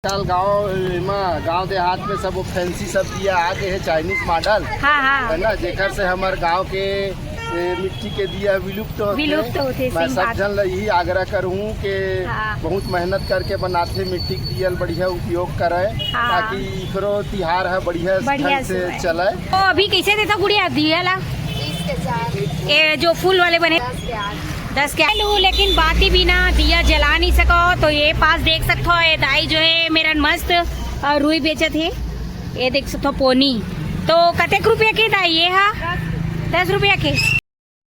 साल गांव देहात में सब फैंसी सब दिया आगे है चाइनीज मॉडल है ना, जेकर से हमारे गांव के मिट्टी के दिया विलुप्त होते। मैं सब जन यही आग्रह करूँ कि बहुत मेहनत करके बनाते मिट्टी के दिया बढ़िया उपयोग करे ताकि इकरो तिहार है बढ़िया से चले। तो अभी कैसे देता गुड़िया दिया ला? 20 के जो फूल वाले बने 10 के लू, लेकिन बाती बिना दिया जला नहीं सको। तो ये पास देख सकते हो, ये दाई जो है मेरा मस्त रुई बेचत है। ये देख सकते हो पोनी तो कतेक रुपया के दाई ये है 10 रुपया के।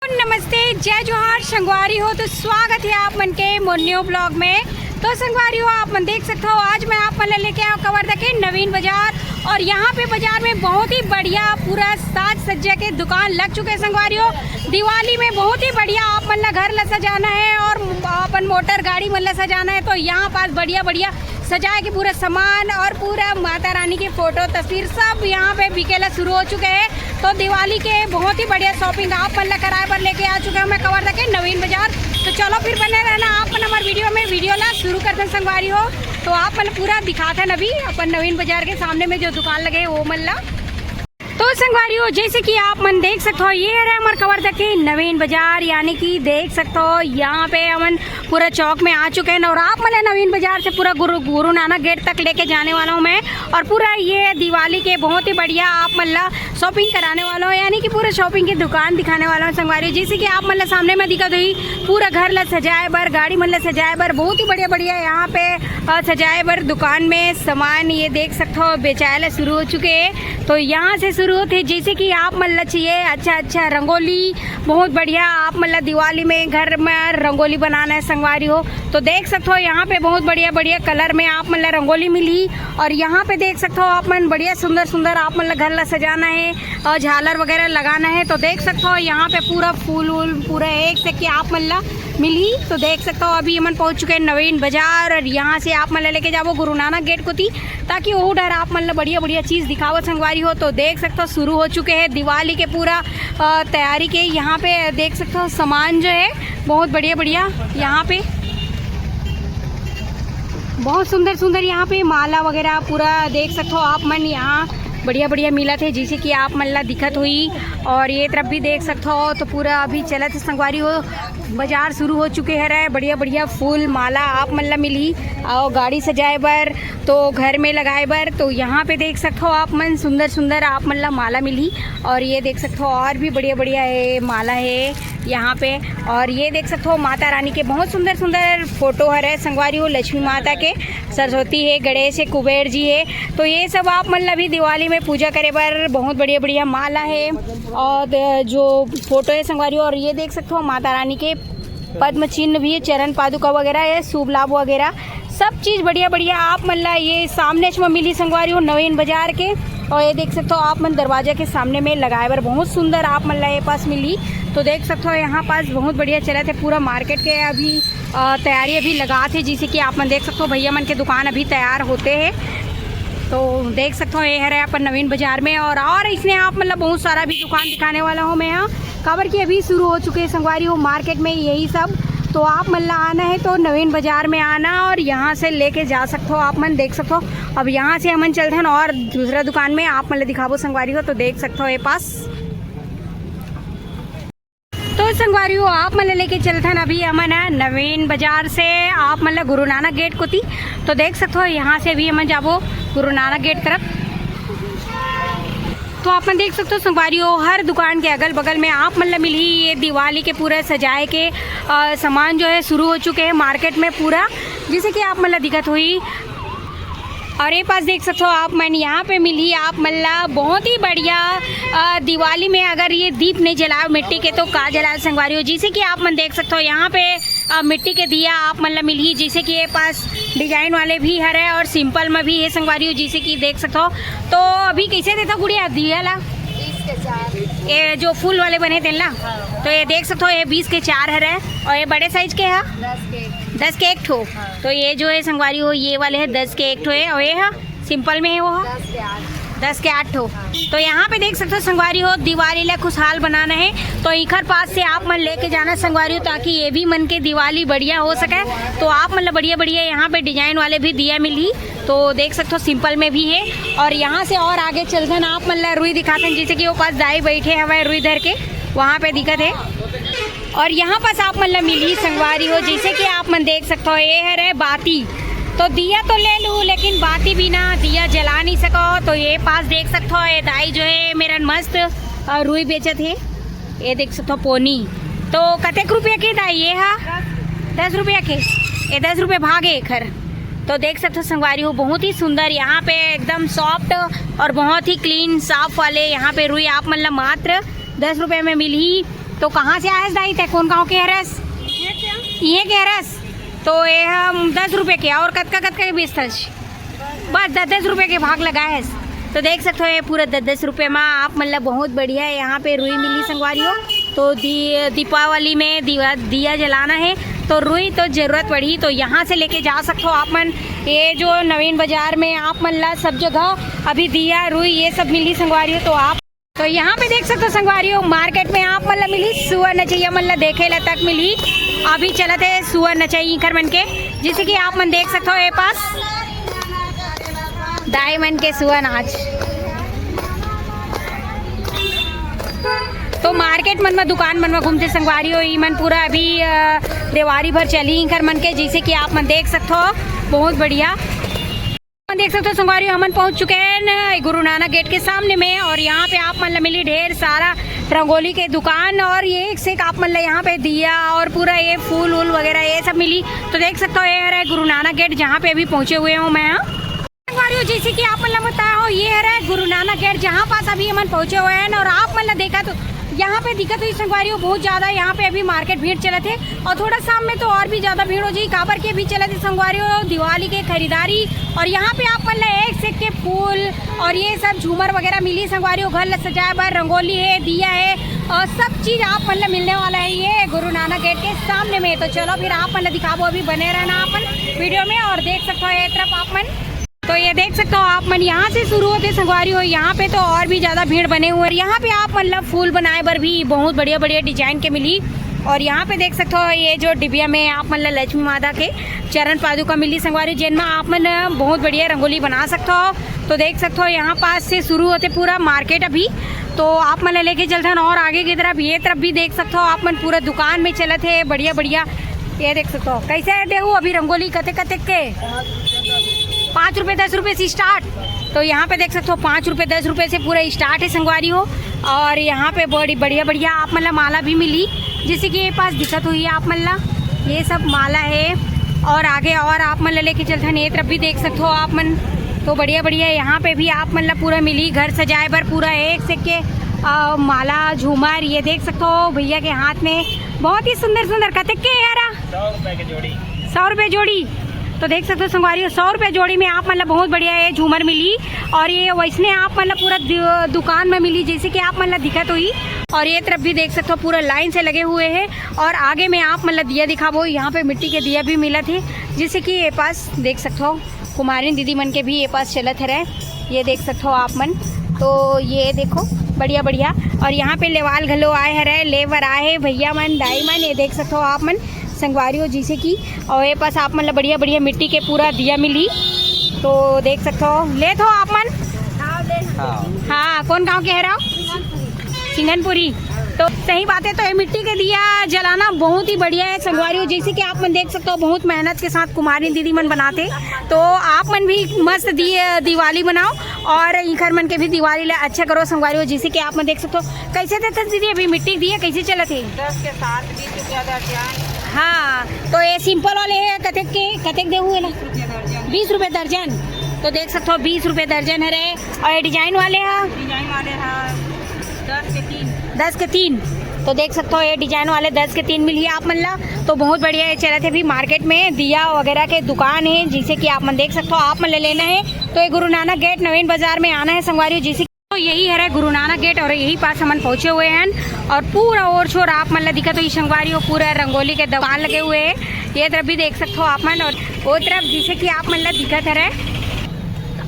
नमस्ते, जय जोहार संगवारी हो। तो स्वागत है आप मन के मोन्यो ब्लॉग में। तो संगवारी हो आप मन देख सकते हो, आज मैं आप मन लेके आया कवर्धा के नवीन बाजार। और यहाँ पे बाजार में बहुत ही बढ़िया पूरा साज सज्जा के दुकान लग चुके हैं संगवारी हो। दिवाली में बहुत ही बढ़िया आप मन घर ला सजाना है और अपन मोटर गाड़ी मन ला सजाना है, तो यहाँ पास बढ़िया सजाए के पूरा सामान और पूरा माता रानी के फोटो तस्वीर सब यहाँ पे बिकेला शुरू हो चुके हैं। तो दिवाली के बहुत ही बढ़िया शॉपिंग आप मन ला कराए पर लेके आ चुके हैं मैं कवर्धा के नवीन बाजार। तो चलो फिर बने रहना आप मन हमारे वीडियो ला शुरू करते हैं संगवारी हो। तो आप मन पूरा दिखाते हैं अभी अपन नवीन बाजार के सामने में जो दुकान लगे है वो मन ला। तो संगवारी हो जैसे कि आप मन देख सकते हो, ये है हमारे कवर्धा के नवीन बाजार, यानी कि देख सकते हो यहाँ पे हमन पूरा चौक में आ चुके हैं। और आप मन नवीन बाजार से पूरा गुरु नानक गेट तक लेके जाने वाला हूँ मैं। और पूरा ये दिवाली के बहुत ही बढ़िया आप मन ला शॉपिंग कराने वाला हूँ, यानी कि पूरा शॉपिंग की दुकान दिखाने वाला हूँ संगवारी। जैसे कि आप मन ला सामने में दिखा हुई पूरा घर ला सजाए बर, गाड़ी मन ला सजाए बर बहुत ही बढ़िया यहाँ पे सजाए बर दुकान में सामान ये देख सकते हो बेचाए शुरू हो चुके हैं। तो यहाँ से शुरू होते जैसे कि आप मन ला चाहिए अच्छा रंगोली बहुत बढ़िया आप मन ला दिवाली में घर में रंगोली बनाना है संगवारी हो। तो देख सकते हो यहाँ पे बहुत बढ़िया कलर में आप मन ला रंगोली मिली। और यहाँ पे देख सकते हो आप मन बढ़िया सुंदर आप मन ला घर ला सजाना है और झालर वगैरह लगाना है। तो देख सकते हो यहाँ पे पूरा फूल पूरा एक से कि आप मन ला मिली। तो देख सकते हो अभी मन पहुँच चुके हैं नवीन बाजार। और यहाँ से आप मन ला लेके जाओ गुरु नानक गेट को थी, ताकि वो डर आप मन ला बढ़िया चीज़ दिखाओ संगवारी हो। तो देख सकते हो शुरू हो चुके हैं दिवाली के पूरा तैयारी के। यहाँ पे देख सकते हो सामान जो है बहुत बढ़िया यहाँ पे बहुत सुंदर यहाँ पे माला वगैरह पूरा देख सकते हो आप मन यहाँ बढ़िया मिला थे, जैसे कि आप मन ला दिखत हुई। और ये तरफ भी देख सकते हो तो पूरा अभी चला थे संगवारी हो, बाजार शुरू हो चुके हैं। बढ़िया फूल माला आप मन ला मिली और गाड़ी सजाए बर तो घर में लगाए बर। तो यहाँ पे देख सकते हो आप मन सुंदर आप मन ला माला मिली। और ये देख सकते हो और भी बढ़िया है माला है यहाँ पे। और ये देख सकते हो माता रानी के बहुत सुंदर फोटो है संगवारी हो, लक्ष्मी माता के, सरस्वती है, गणेश है, कुबेर जी है। तो ये सब आप मन ला भी दिवाली में पूजा करे बर बहुत बढ़िया माला है और जो फोटो है संगवारी। और ये देख सकते हो माता रानी के पद्म चिन्ह भी है, चरण पादुका वगैरह है, शुभ लाभ वगैरह सब चीज़ बढ़िया आप मन ला ये सामने में मिली संगवारी हो नवीन बाजार के। और ये देख सकते हो आप मन दरवाजा के सामने में लगाए बर बहुत सुंदर आप मन ला ये पास मिली। तो देख सकते हो यहाँ पास बहुत बढ़िया चला थे पूरा मार्केट के अभी तैयारी अभी लगा थे, जैसे कि आप मन देख सकते हो भैया मन के दुकान अभी तैयार होते हैं। तो देख सकते हो ये है अपन नवीन बाजार में। और इसमें आप मतलब बहुत सारा भी दुकान दिखाने वाला हूँ मैं यहाँ काबर की अभी शुरू हो चुके हैं संगवारी हो मार्केट में यही सब। तो आप मन ला आना है तो नवीन बाजार में आना और यहाँ से लेके जा सकते हो आप मन देख सकते हो। अब यहाँ से हमन चलते हैं और दूसरा दुकान में आप मन ला दिखाबो संगवारी हो। तो देख सकते हो ये पास तो संगवारी हो आप मन लेके चलते हैं अभी हमन नवीन बाजार से आप मन गुरु नानक गेट को थी। तो देख सकते हो यहाँ से अभी हमन जाबो गुरु नानक गेट तरफ। तो आप मन देख सकते हो संगवारी हो हर दुकान के अगल बगल में आप मन ला मिली ये दिवाली के पूरे सजाए के सामान जो है शुरू हो चुके हैं मार्केट में पूरा, जैसे कि आप मन ला दिखत हुई। और ये पास देख सकते हो आप मन यहाँ पे मिली आप मन ला बहुत ही बढ़िया दिवाली में अगर ये दीप नहीं जलाओ मिट्टी के तो का जलाओ संगवारी हो। जैसे कि आप मन देख सकते हो यहाँ पे मिट्टी के दिया आप मन ला मिली, जैसे कि ये पास डिजाइन वाले भी है और सिंपल में भी है संगवारी हो, जैसे कि देख सकते हो। तो अभी कैसे देता गुड़िया दिया ला? 20 के 4 ये जो फूल वाले बने थे ना। तो ये देख सकते हो ये 20 के 4 है। और ये बड़े साइज के है 10 के 1 ठो। तो ये जो है संगवारी हो ये वाले है 10 के 1 ठो है। और ये है सिंपल में है वो 10 के 8 हो। तो यहाँ पे देख सकते हो संगवारी हो, दिवाली ला खुशहाल बनाना है तो इखर पास से आप मन लेके जाना संगवारी हो, ताकि ये भी मन के दिवाली बढ़िया हो सके। तो आप मतलब बढ़िया बढ़िया यहाँ पे डिजाइन वाले भी दिया मिली, तो देख सकते हो सिंपल में भी है। और यहाँ से और आगे चल गए आप मन रुई दिखाते हैं, जैसे कि वो पास दाई बैठे हवा रुई धर के वहाँ पे दिक्कत है। और यहाँ पास आप मतलब मिली संगवारी हो, जैसे कि आप मन देख सकते हो ये है बाती। तो दिया तो ले लूँ लेकिन बाती बिना दिया जला नहीं सको। तो ये पास देख सकते हो ये दाई जो है मेरा मस्त रुई बेचत है, ये देख सकते हो पोनी। तो कतेक रुपया के दाई ये हा 10 रुपया के, ये 10 रुपये भागे खर। तो देख सकते हो संगवारी हो बहुत ही सुंदर, यहाँ पे एकदम सॉफ्ट और बहुत ही क्लीन साफ वाले यहाँ पे रुई आप मतलब मात्र 10 रुपये में मिली। तो कहाँ से आयस दाई ते कौन गाँव के हरस? ये के हरस। तो ये हम 10 रुपये के और कतका के बेचता बस 10 रुपये के भाग लगा है। तो देख सकते हो ये पूरा 10 रुपये में आप मतलब बहुत बढ़िया है यहाँ पे रुई मिली संगवारी हो। तो दीपावली में दिया जलाना है तो रुई तो ज़रूरत पड़ी, तो यहाँ से लेके जा सकते हो आप मन। ये जो नवीन बाजार में आप मन सब जगह अभी दिया रुई ये सब मिली संगवारी हो। तो आप तो यहाँ पे देख सकते हो संगवारी हो मार्केट में आप मतलब मिली सुअर नचैया मतलब देखे ला तक मिली। अभी चलत है सुअर नचैया खर मन के, जैसे कि आप मन देख सकते हो ये पास दाई मन के सुअर नाच। तो मार्केट मन में दुकान मन में घूमते संगवारी हो, ई मन पूरा अभी देवारी भर चली खर मन के, जैसे कि आप मन देख सकते हो बहुत बढ़िया देख सकते हो संगवारी हमन पहुंच चुके हैं गुरु नानक गेट के सामने में। और यहाँ पे आप मतलब मिली ढेर सारा रंगोली के दुकान और ये एक से एक आप मतलब यहाँ पे दिया और पूरा ये फूल वूल वगैरह ये सब मिली। तो देख सकते हो ये है गुरु नानक गेट जहाँ पे अभी पहुँचे हुए हूँ मैं। संगवारी हो जैसे कि आप मतलब बताया हो ये है गुरु नानक गेट जहाँ पास अभी हमन पहुँचे हुए हैं। और आप मतलब देखा तो यहाँ पे दिक्कत हुई संगवारी हो बहुत ज़्यादा, यहाँ पे अभी मार्केट भीड़ चले थे और थोड़ा शाम में तो और भी ज़्यादा भीड़ हो जाएगी। काबर के भी चले थे संगवारी हो दिवाली के खरीदारी। और यहाँ पे आप मतलब एक से के फूल और ये सब झूमर वगैरह मिली संगवारी हो, घर सजाए बार रंगोली है दिया है और सब चीज़ आप मतलब मिलने वाला है ये गुरु नानक गेट के सामने में। तो चलो फिर आप मतलब दिखाओ, अभी बने रहना अपन वीडियो में और देख सकते हो ये तरफ आप मन। तो ये देख सकते हो आप मन यहाँ से शुरू होते संगवारी हो, यहाँ पे तो और भी ज़्यादा भीड़ बने हुए हैं। यहाँ पे आप मतलब फूल बनाए बर भी बहुत बढ़िया बढ़िया डिजाइन के मिली। और यहाँ पे देख सकते हो ये जो डिबिया में आप मतलब लक्ष्मी माता के चरण पादुका मिली संगवारी, जिनमें आप मन बहुत बढ़िया रंगोली बना सकते हो। तो देख सकते हो यहाँ पास से शुरू होते पूरा मार्केट अभी। तो आप मन लेके चलते हैं और आगे की तरफ ये तरफ भी देख सकते हो आप मन पूरा दुकान में चलते है बढ़िया बढ़िया। ये देख सकते हो कैसे देखो अभी रंगोली कते कते के 5 रुपये 10 रुपये से स्टार्ट। तो यहाँ पे देख सकते हो 5 रुपये 10 रुपये से पूरा स्टार्ट है संगवारी हो। और यहाँ पे बड़ी बढ़िया बढ़िया आप मतलब माला भी मिली, जैसे कि ये पास दिक्कत हुई है आप मतलब ये सब माला है। और आगे और आप मतलब लेके चलते हैं ये तरफ भी देख सकते हो आप मन। तो बढ़िया बढ़िया यहाँ पे भी आप मतलब पूरा मिली घर सजाए पर पूरा एक से के माला झूमर ये देख सकते हो भैया के हाथ में बहुत ही सुंदर सुंदर कतक के यारा 100 रुपये की जोड़ी 100 रुपये जोड़ी। तो देख सकते हो संगवारी 100 रुपये जोड़ी में आप मतलब बहुत बढ़िया ये झूमर मिली। और ये वैसने आप मतलब पूरा दुकान में मिली, जैसे कि आप मतलब दिक्कत हुई। और ये तरफ भी देख सकते हो पूरा लाइन से लगे हुए हैं। और आगे में आप मतलब दिया दिखाबो, यहाँ पे मिट्टी के दिया भी मिला थे, जैसे कि ये पास देख सकते हो कुमारिन दीदी मन के भी ये पास चलत है ये देख सकते हो आप मन। तो ये देखो बढ़िया बढ़िया। और यहाँ पे लेवाल घलो आए है लेवर आए भैया मन दाई मन, ये देख सकते हो आप मन संगवारी हो जैसे कि। और ये पास आप मतलब बढ़िया बढ़िया मिट्टी के पूरा दिया मिली। तो देख सकते हो ले तो आप मन। हाँ कौन गांव के है रहा? सिंगनपुरी। तो सही बात है। तो ये मिट्टी के दिया जलाना बहुत ही बढ़िया है संगवारी हो, जैसे कि आप मन देख सकते हो बहुत मेहनत के साथ कुमारी दीदी मन बनाते। तो आप मन भी मस्त दिवाली बनाओ और इखर मन के भी दिवाली ला अच्छा करो संगवारी हो, जैसे कि आप मन देख सकते हो। कैसे देते दीदी अभी मिट्टी दिए कैसे चलत है? 10 के 7 20 रुपया दर्जन। हाँ तो ये सिंपल वाले है कतेक के कतेक दे हुए ना 20 रुपये दर्जन। तो देख सकते हो 20 रुपये दर्जन है रे। और ये डिजाइन वाले हैं 10 के 3। तो देख सकते हो ये डिजाइन वाले 10 के 3 मिली आप मन ला। तो बहुत बढ़िया है चले थे भी मार्केट में दिया वगैरह के दुकान है, जैसे कि आप मन देख सकते हो आप मन ले लेना है। तो ये गुरु नानक गेट नवीन बाजार में आना है संगवारी हो, जैसे तो यही है गुरु नानक गेट और यही पास हम पहुंचे हुए हैं। और पूरा और छोर आप मन दिक्कत हुई संगवारी हो पूरा रंगोली के दुकान लगे हुए हैं। ये तरफ भी देख सकते हो आप मन और वो तरफ जैसे कि आप मन दिक्कत है।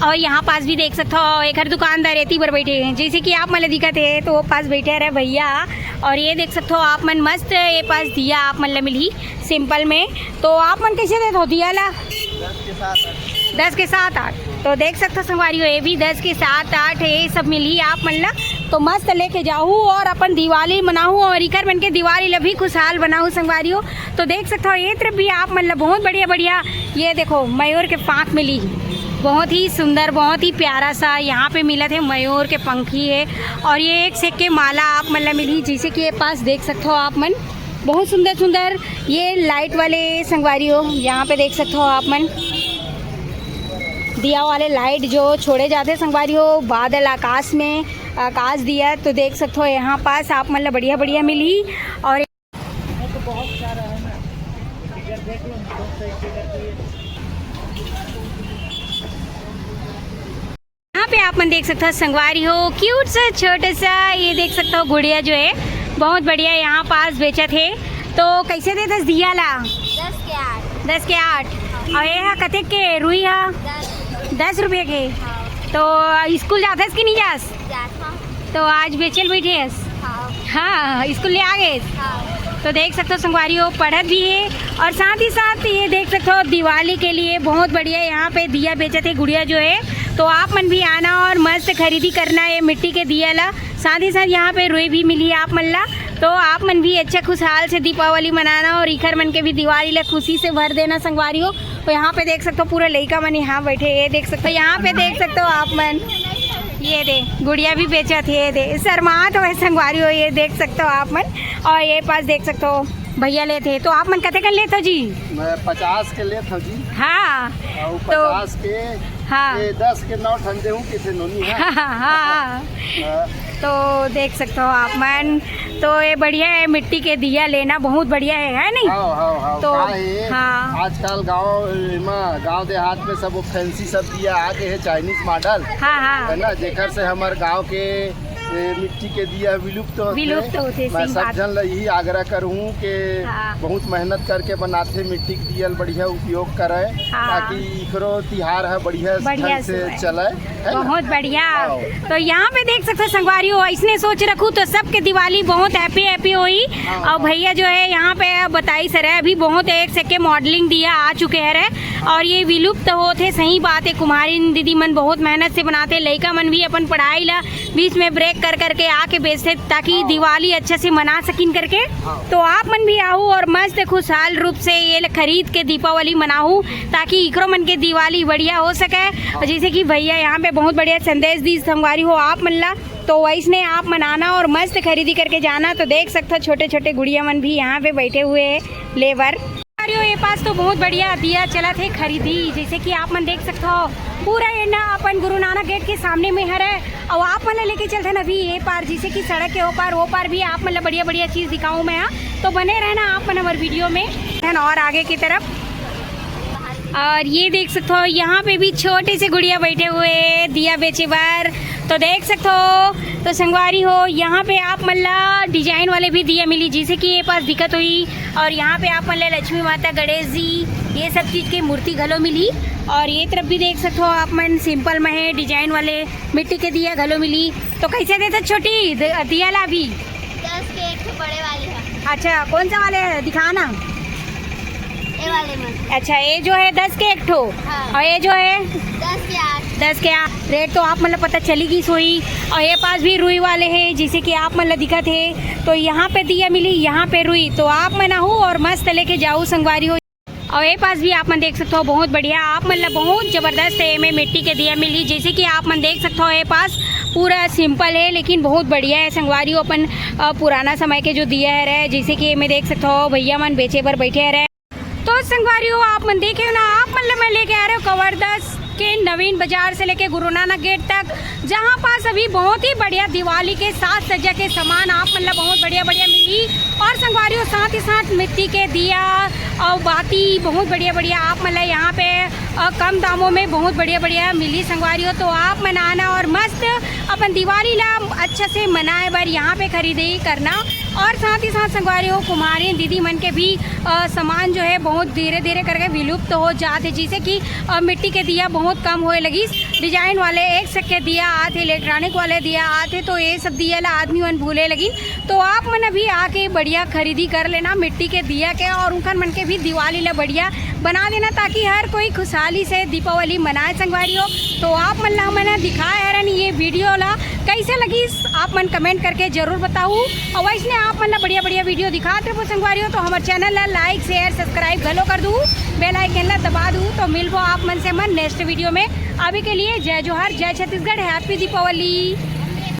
और यहाँ पास भी देख सकते हो एक हर दुकानदार रेती पर बैठे हैं, जैसे कि आप मतलब दिखत है तो वो पास बैठे रहे भैया। और ये देख सकते हो आप मन मस्त ये पास दिया आप मतलब मिली सिंपल में। तो आप मन कैसे देते हो दिया ला? 10 के 7-8। तो देख सकते हो संगवारी हो ये भी 10 के 7-8 ये सब मिली आप मतलब। तो मस्त लेके जाऊँ और अपन दिवाली मनाऊँ और इकर बन के दिवाली ला भी खुशहाल बनाऊँ संगवारी हो। तो देख सकते हो ये तरफ भी आप मतलब बहुत बढ़िया बढ़िया ये देखो मयूर के पंख मिली, बहुत ही सुंदर बहुत ही प्यारा सा यहाँ पे मिला थे मयूर के पंखी है। और ये एक से के माला आप मतलब मिली, जैसे कि ये पास देख सकते हो आप मन बहुत सुंदर सुंदर ये लाइट वाले संगवारी हो। यहाँ पे देख सकते हो आप मन दिया वाले लाइट जो छोड़े जाते संगवारी हो, बादल आकाश में आकाश दिया। तो देख सकते हो यहाँ पास आप मतलब बढ़िया बढ़िया मिली। और बहुत सारा है ना, देख लो यहाँ पे आप मन देख सकते हो संगवारी हो क्यूट सा छोटा सा ये देख सकते हो गुड़िया जो है बहुत बढ़िया यहाँ पास बेचा थे। तो कैसे दे 10 दिया ला? 10 के 8। और ये कते के रुई हा 10 रुपये के। तो स्कूल जाते कि नहीं जास? तो आज बेचल बैठे हस? हाँ स्कूल ले आ गए। तो देख सकते हो संगवारी हो पढ़त भी है और साथ ही साथ ये देख सकते हो दिवाली के लिए बहुत बढ़िया यहाँ पे दिया बेचे थे गुड़िया जो है। तो आप मन भी आना और मस्त खरीदी करना ये मिट्टी के दिया ला। साथ ही साथ यहाँ पे रुई भी मिली आप मन ला। तो आप मन भी अच्छा खुशहाल से दीपावली मनाना और इखर मन के भी दिवाली ला खुशी से भर देना संगवारी हो। तो यहाँ पे देख सकते हो पूरे लड़का मन यहाँ बैठे ये देख सकते हो। यहाँ पे देख सकते हो आप मन ये दे गुड़िया भी बेचा थे ये दे शर्मात हो संगवारी हो ये देख सकते हो आप मन। और ये पास देख सकते हो भैया लेते। तो आप मन कते कर लेते हो जी? मैं 50 के लेता हूँ जी। हाँ और तो 50 के हाँ 10 के 9 ठंडे हूँ किसे नोनी है। हाँ तो देख सकते हो आप मन। तो ये बढ़िया है मिट्टी के दिया लेना बहुत बढ़िया है नहीं? हाँ तो हाँ आजकल गांव देहात में सब फैंसी सब दिया आगे है चाइनीज मॉडल हाँ है ना, जेकर से हमारे गांव के मिट्टी के दिया विलुप्त होते। मैं सब जन यही आग्रह करूँ कि बहुत मेहनत करके बनाते मिट्टी के दिया बढ़िया उपयोग करे ताकि इकरो तिहार है बढ़िया से चले। बहुत बढ़िया। तो यहाँ पे देख सकते संगवारी हो इसने सोच रखूँ तो सबके दिवाली बहुत हैप्पी हुई। और भैया जो है यहाँ पे बताई सर अभी बहुत एक से के मॉडलिंग दिया आ चुके हैं और ये विलुप्त होते सही बात है। कुमारी दीदी मन बहुत मेहनत से बनाते, लड़का मन भी अपन पढ़ाई ला बीच में ब्रेक कर करके आके बेचते ताकि दिवाली अच्छे से मना सकिन करके। तो आप मन भी आओ और मस्त खुशहाल रूप से ये खरीद के दीपावली मनाऊ ताकि इकरो मन के दिवाली बढ़िया हो सके। जैसे कि भैया यहाँ पे बहुत बढ़िया संदेश दी संगवारी हो आप मन ला। तो वैसने आप मनाना और मस्त खरीदी करके जाना। तो देख सकते हो छोटे छोटे गुड़िया मन भी यहाँ पे बैठे हुए है लेबर। ये पास तो बहुत बढ़िया दिया चला थे खरीदी, जैसे कि आप मन देख सकते हो पूरा ये ना अपन गुरु नानक गेट के सामने में है और आप मन लेके चलते ना अभी ये पार जैसे कि सड़क के ऊपर वो पार भी आप मतलब बढ़िया बढ़िया चीज दिखाऊं मैं। तो बने रहना आप मन हमारे वीडियो में और आगे की तरफ। और ये देख सकते हो यहाँ पे भी छोटे से गुड़िया बैठे हुए दिया बेचे बार। तो देख सकते हो तो संगवारी हो यहाँ पे आप मल्ला डिजाइन वाले भी दिया मिली, जैसे कि ये पास दिक्कत हुई। और यहाँ पे आप मल्ला लक्ष्मी माता गणेश जी ये सब चीज़ की मूर्ति घलो मिली। और ये तरफ भी देख सकते हो आप मन सिंपल में है डिजाइन वाले मिट्टी के दिया घलो मिली। तो कैसे देते छोटी दिया ला भी? 10 के एक तो बड़े वाले हैं। अच्छा कौन सा वाले है दिखाना? ये वाले में। अच्छा ये जो है 10 के एक ठो। हाँ। और ये जो है 10 के 8। 10 के 8 रेट तो आप मतलब पता चलेगी सोई। और ये पास भी रुई वाले हैं जैसे कि आप मतलब दिखा थे। तो यहाँ पे दिया मिली यहाँ पे रुई। तो आप मना हो और मस्त लेके जाओ संगवारी हो। और ये पास भी आप मन देख सकते हो बहुत बढ़िया आप मतलब बहुत ज़बरदस्त है में मिट्टी के दिया मिली, जैसे कि आप मन देख सकते हो। ये पास पूरा सिंपल है लेकिन बहुत बढ़िया है संगवारी हो। अपन पुराना समय के जो दिया है रहे जैसे कि मैं देख सकते हो भैया मन बेचे पर बैठे रहे। तो संगवारी हो आप मन देखे ना आप मतलब मैं लेके आ रहे हो कवर 10 के नवीन बाजार से लेके गुरु नानक गेट तक, जहाँ पास अभी बहुत ही बढ़िया दिवाली के साथ सज्जा के सामान आप मतलब बहुत बढ़िया बढ़िया मिली। और संगवारी हो साथ ही साथ मिट्टी के दिया और बाती बहुत बढ़िया बढ़िया आप मतलब यहाँ पे कम दामों में बहुत बढ़िया बढ़िया मिली संगवारी हो। तो आप मनाना और मस्त अपन दिवाली ला अच्छा से मनाए बार यहाँ पे खरीदी करना। और साथ ही साथ संगवारी हो कुमारी दीदी मन के भी सामान जो है बहुत धीरे धीरे करके विलुप्त हो जाते, जैसे कि मिट्टी के दिया बहुत कम होए लगी। डिजाइन वाले एक सके दिया आते, इलेक्ट्रॉनिक वाले दिया आते, तो ये सब दिया ला आदमी मन भूले लगी। तो आप मन अभी आके बढ़िया खरीदी कर लेना मिट्टी के दिया के, और उनकर मन के भी दिवाली ला बढ़िया बना देना, ताकि हर कोई खुशहाली से दीपावली मनाए संगवारी हो। तो आप मन ला मैंने दिखाया है ये वीडियो ला कैसे लगी, आप मन कमेंट करके जरूर बताऊ। और वैसे आप मन ला बढ़िया बढ़िया वीडियो दिखाते रहो संगवारी हो, तो हमारे चैनल ला लाइक शेयर सब्सक्राइब घलो कर दूँ, बेल आइकन ला दबा दूँ। तो मिलबो आप मन से मन नेक्स्ट वीडियो में। अभी के लिए जय जोहार, जय छत्तीसगढ़, हैप्पी दीपावली।